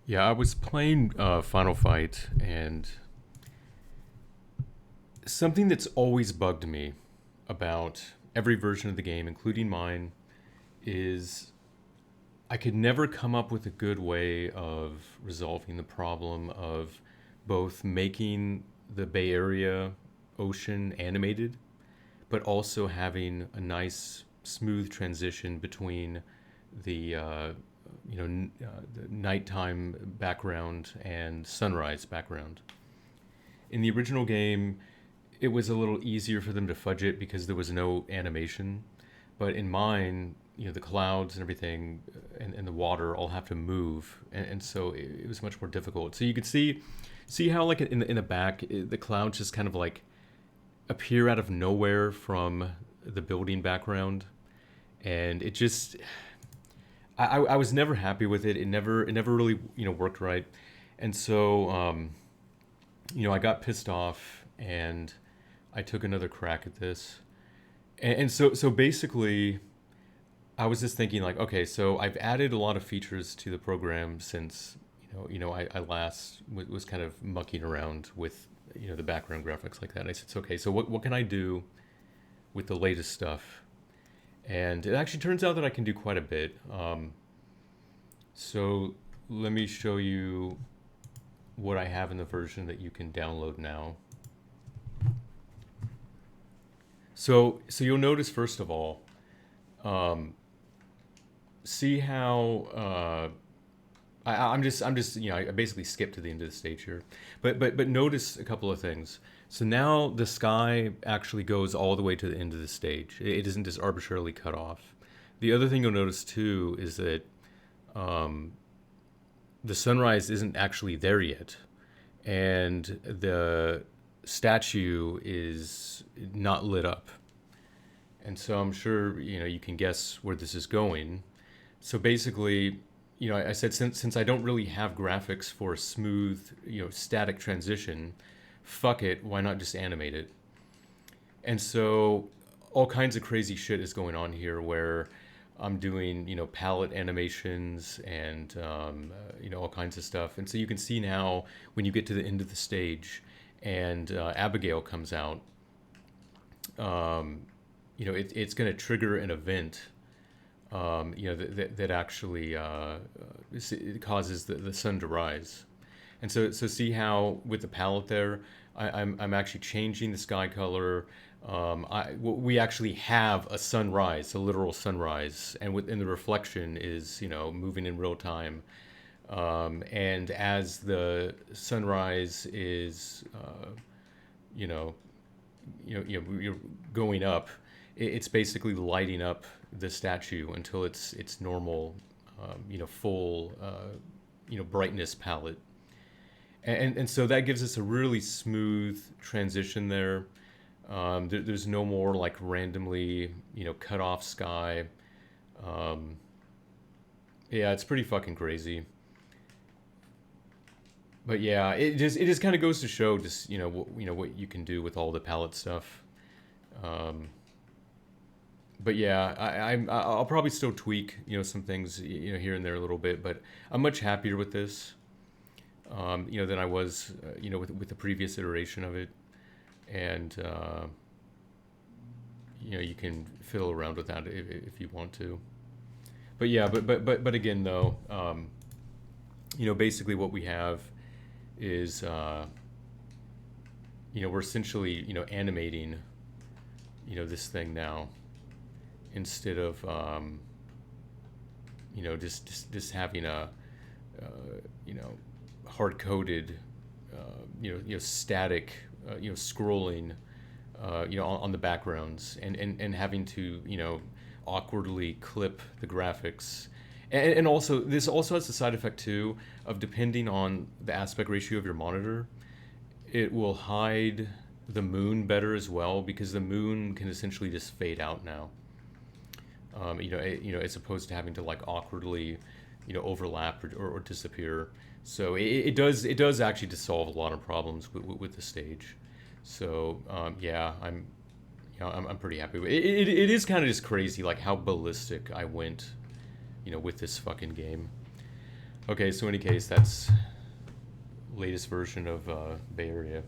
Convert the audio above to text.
Yeah, I was playing Final Fight, and something that's always bugged me about every version of the game, including mine, is I could never come up with a good way of resolving the problem of both making the Bay Area ocean animated, but also having a nice, smooth transition between the the nighttime background and sunrise background. In the original game, it was a little easier for them to fudge it because there was no animation. But in mine, the clouds and everything and the water all have to move, and so it was much more difficult. So you could see how like in the back, the clouds just kind of like appear out of nowhere from the building background, and it just I was never happy with it. It never really worked right, and so I got pissed off and I took another crack at this. And so basically, I was just thinking like, okay, so I've added a lot of features to the program since I last was kind of mucking around with the background graphics like that. And I said, okay, so what can I do with the latest stuff? And it actually turns out that I can do quite a bit. So let me show you what I have in the version that you can download now. So you'll notice first of all, um, see how I'm just I basically skipped to the end of the stage here, but notice a couple of things. So now the sky actually goes all the way to the end of the stage. It isn't just arbitrarily cut off. The other thing you'll notice too is that um, the sunrise isn't actually there yet, and the statue is not lit up. And so I'm sure you can guess where this is going. So basically, I said since I don't really have graphics for a smooth, static transition, fuck it, why not just animate it? And so all kinds of crazy shit is going on here where I'm doing, palette animations and, all kinds of stuff. And so you can see now when you get to the end of the stage and Abigail comes out, um, it's going to trigger an event, that actually it causes the sun to rise. And so see how with the palette there, I'm actually changing the sky color. We actually have a sunrise, a literal sunrise, and within the reflection is moving in real time. And as the sunrise is, you know, you're going up, it's basically lighting up the statue until it's normal, full, brightness palette. And so that gives us a really smooth transition there. There's no more like randomly, cut off sky. Um, yeah, it's pretty fucking crazy. But yeah, it just kind of goes to show just what you can do with all the palette stuff. Um, but yeah, I'll probably still tweak some things here and there a little bit, but I'm much happier with this than I was with the previous iteration of it, and you can fiddle around with that if you want to. But yeah, but again though, basically what we have is we're essentially animating this thing now instead of just having a uh, you know hard coded static scrolling on the backgrounds and having to awkwardly clip the graphics. And also this also has the side effect too of depending on the aspect ratio of your monitor, it will hide the moon better as well because the moon can essentially just fade out now. As opposed to having to like awkwardly, overlap or disappear. So it does actually to solve a lot of problems with the stage. So yeah, I'm pretty happy with it. It is kind of just crazy like how ballistic I went, with this fucking game. Okay, so in any case, that's latest version of Bay Area.